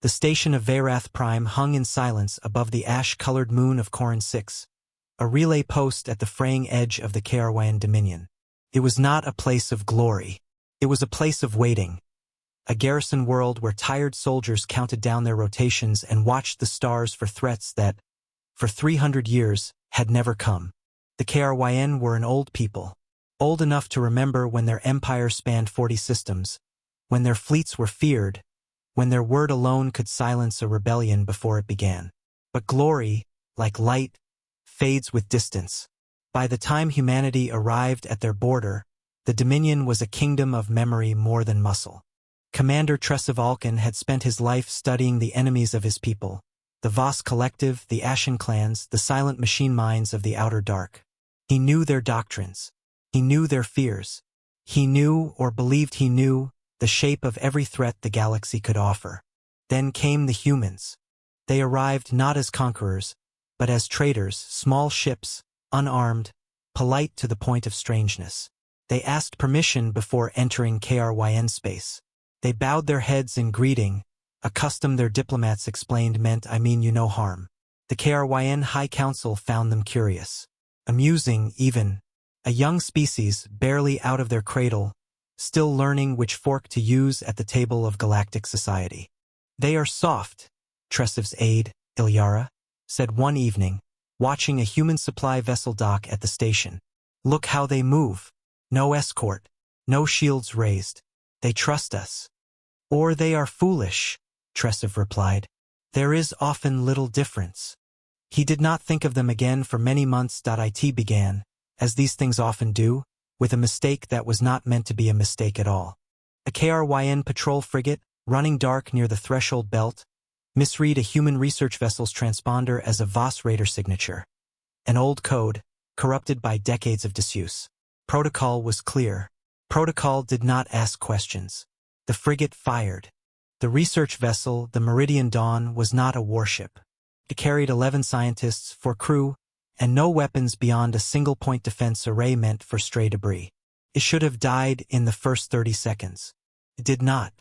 The station of Veyrath Prime hung in silence above the ash-colored moon of Kowan 6, a relay post at the fraying edge of the Kowan Dominion. It was not a place of glory. It was a place of waiting. A garrison world where tired soldiers counted down their rotations and watched the stars for threats that, for 300 years, had never come. The Kryn were an old people, old enough to remember when their empire spanned 40 systems, when their fleets were feared, when their word alone could silence a rebellion before it began. But glory, like light, fades with distance. By the time humanity arrived at their border, the Dominion was a kingdom of memory more than muscle. Commander Tressevalken had spent his life studying the enemies of his people, the Voss Collective, the Ashen clans, the silent machine minds of the Outer Dark. He knew their doctrines. He knew their fears. He knew, or believed he knew, the shape of every threat the galaxy could offer. Then came the humans. They arrived not as conquerors, but as traders, small ships, unarmed, polite to the point of strangeness. They asked permission before entering Kryn space. They bowed their heads in greeting, a custom their diplomats explained meant "I mean you no harm." The Kryn High Council found them curious, amusing even, a young species barely out of their cradle, still learning which fork to use at the table of galactic society. "They are soft," Tressev's aide, Ilyara, said one evening, watching a human supply vessel dock at the station. "Look how they move. No escort, no shields raised. They trust us." "Or they are foolish," Tressev replied. "There is often little difference." He did not think of them again for many months. It began, as these things often do, with a mistake that was not meant to be a mistake at all. A Kryn patrol frigate, running dark near the threshold belt, misread a human research vessel's transponder as a Voss raider signature. An old code, corrupted by decades of disuse. Protocol was clear. Protocol did not ask questions. The frigate fired. The research vessel, the Meridian Dawn, was not a warship. It carried 11 scientists for crew, and no weapons beyond a single-point defense array meant for stray debris. It should have died in the first 30 seconds. It did not.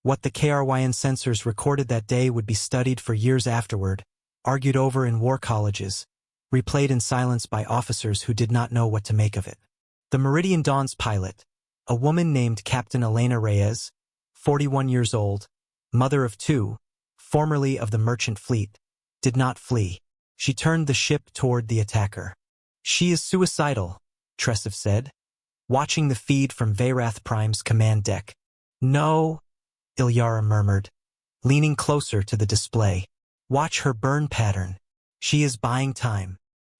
What the Kryn sensors recorded that day would be studied for years afterward, argued over in war colleges, replayed in silence by officers who did not know what to make of it. The Meridian Dawn's pilot, a woman named Captain Elena Reyes, 41 years old, mother of 2, formerly of the merchant fleet, did not flee. She turned the ship toward the attacker. "She is suicidal," Tressev said, watching the feed from Veyrath Prime's command deck. "No," Ilyara murmured, leaning closer to the display. "Watch her burn pattern. She is buying time."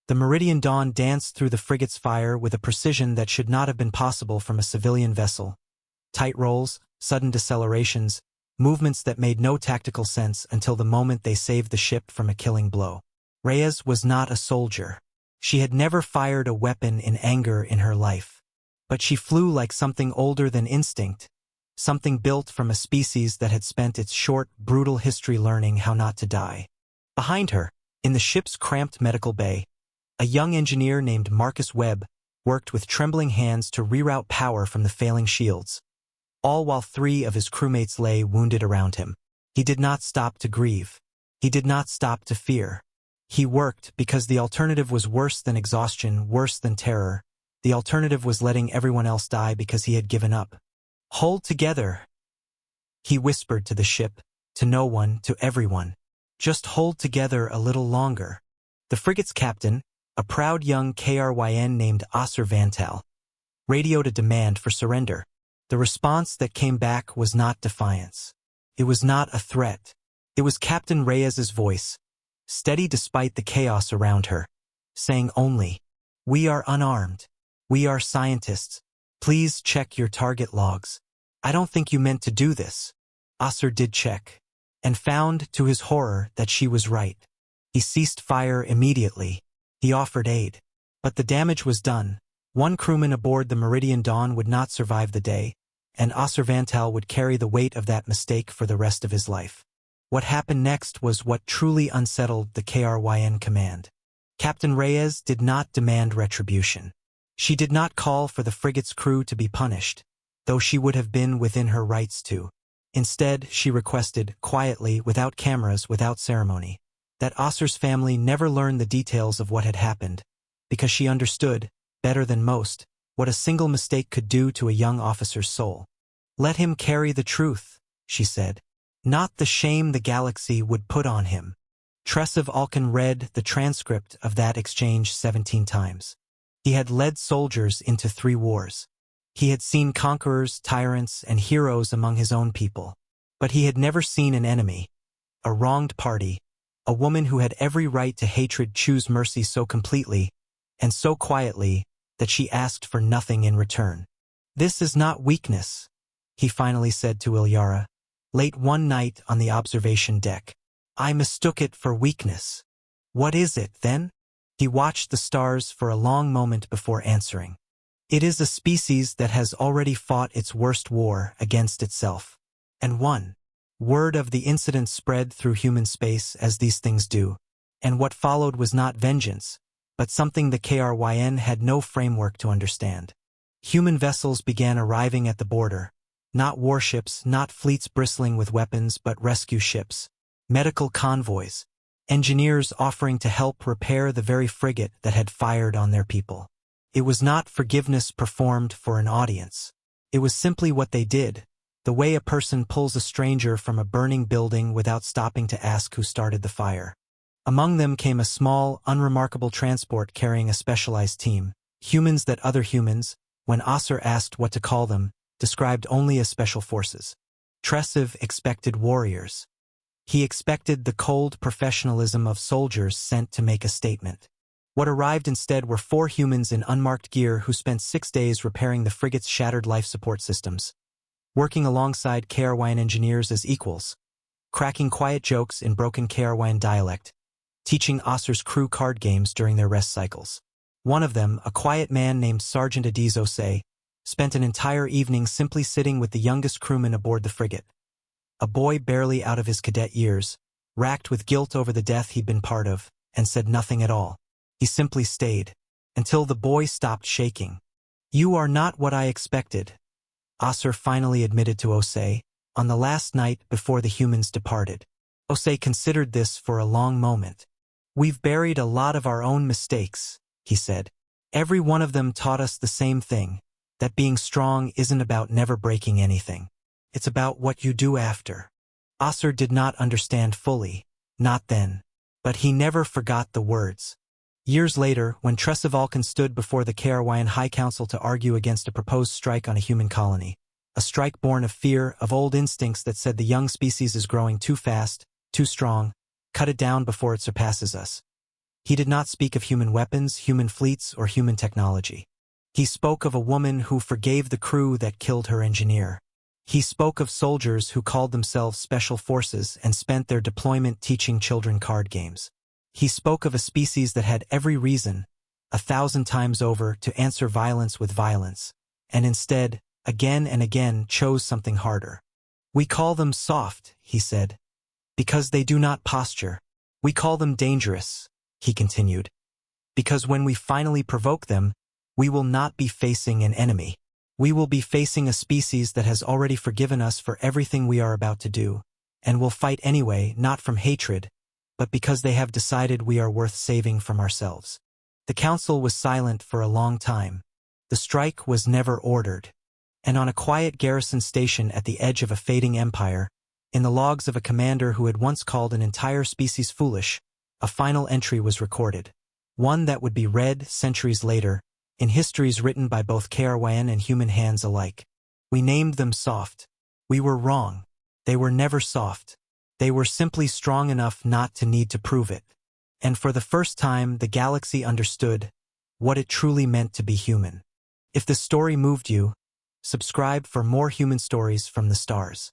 The Meridian Dawn danced through the frigate's fire with a precision that should not have been possible from a civilian vessel. Tight rolls, sudden decelerations, movements that made no tactical sense until the moment they saved the ship from a killing blow. Reyes was not a soldier. She had never fired a weapon in anger in her life. But she flew like something older than instinct, something built from a species that had spent its short, brutal history learning how not to die. Behind her, in the ship's cramped medical bay, a young engineer named Marcus Webb worked with trembling hands to reroute power from the failing shields, all while 3 of his crewmates lay wounded around him. He did not stop to grieve. He did not stop to fear. He worked because the alternative was worse than exhaustion, worse than terror. The alternative was letting everyone else die because he had given up. "Hold together," he whispered to the ship, to no one, to everyone. "Just hold together a little longer." The frigate's captain, a proud young Kryn named Osir Vantal, radioed a demand for surrender. The response that came back was not defiance. It was not a threat. It was Captain Reyes's voice, steady despite the chaos around her, saying only, "We are unarmed. We are scientists. Please check your target logs." "I don't think you meant to do this." Osir did check, and found, to his horror, that she was right. He ceased fire immediately. He offered aid. But the damage was done. One crewman aboard the Meridian Dawn would not survive the day, and Osir Vantal would carry the weight of that mistake for the rest of his life. What happened next was what truly unsettled the Kryn command. Captain Reyes did not demand retribution. She did not call for the frigate's crew to be punished, though she would have been within her rights to. Instead, she requested, quietly, without cameras, without ceremony, that Osir's family never learn the details of what had happened, because she understood, better than most, what a single mistake could do to a young officer's soul. Let him carry the truth, she said, not the shame the galaxy would put on him. Tresev Alkan read the transcript of that exchange 17 times. He had led soldiers into 3 wars. He had seen conquerors, tyrants, and heroes among his own people. But he had never seen an enemy, a wronged party, a woman who had every right to hatred choose mercy so completely, and so quietly, that she asked for nothing in return. "This is not weakness," he finally said to Ilyara, late one night on the observation deck. "I mistook it for weakness." "What is it, then?" He watched the stars for a long moment before answering. "It is a species that has already fought its worst war against itself, and won." Word of the incident spread through human space as these things do, and what followed was not vengeance, but something the Kryn had no framework to understand. Human vessels began arriving at the border, not warships, not fleets bristling with weapons, but rescue ships, medical convoys, engineers offering to help repair the very frigate that had fired on their people. It was not forgiveness performed for an audience. It was simply what they did, the way a person pulls a stranger from a burning building without stopping to ask who started the fire. Among them came a small, unremarkable transport carrying a specialized team, humans that other humans, when Osir asked what to call them, described only as special forces. Tresev expected warriors. He expected the cold professionalism of soldiers sent to make a statement. What arrived instead were 4 humans in unmarked gear who spent 6 days repairing the frigate's shattered life support systems, working alongside Kryn engineers as equals, cracking quiet jokes in broken Kryn dialect, teaching Osir's crew card games during their rest cycles. One of them, a quiet man named Sergeant Adiz Osei, spent an entire evening simply sitting with the youngest crewman aboard the frigate, a boy barely out of his cadet years, racked with guilt over the death he'd been part of, and said nothing at all. He simply stayed, until the boy stopped shaking. "You are not what I expected," Osir finally admitted to Osei, on the last night before the humans departed. Osei considered this for a long moment. "We've buried a lot of our own mistakes," he said. "Every one of them taught us the same thing, that being strong isn't about never breaking anything. It's about what you do after." Osir did not understand fully, not then. But he never forgot the words. Years later, when Tresev Alkan stood before the Kryn High Council to argue against a proposed strike on a human colony, a strike born of fear, of old instincts that said the young species is growing too fast, too strong, cut it down before it surpasses us. He did not speak of human weapons, human fleets, or human technology. He spoke of a woman who forgave the crew that killed her engineer. He spoke of soldiers who called themselves special forces and spent their deployment teaching children card games. He spoke of a species that had every reason, 1,000 times over, to answer violence with violence, and instead, again and again, chose something harder. "We call them soft," he said, "because they do not posture. We call them dangerous," he continued, "because when we finally provoke them, we will not be facing an enemy. We will be facing a species that has already forgiven us for everything we are about to do, and will fight anyway, not from hatred, but because they have decided we are worth saving from ourselves." The council was silent for a long time. The strike was never ordered. And on a quiet garrison station at the edge of a fading empire, in the logs of a commander who had once called an entire species foolish, a final entry was recorded. One that would be read, centuries later, in histories written by both Kryn and human hands alike. "We named them soft. We were wrong. They were never soft. They were simply strong enough not to need to prove it." And for the first time, the galaxy understood what it truly meant to be human. If the story moved you, subscribe for more human stories from the stars.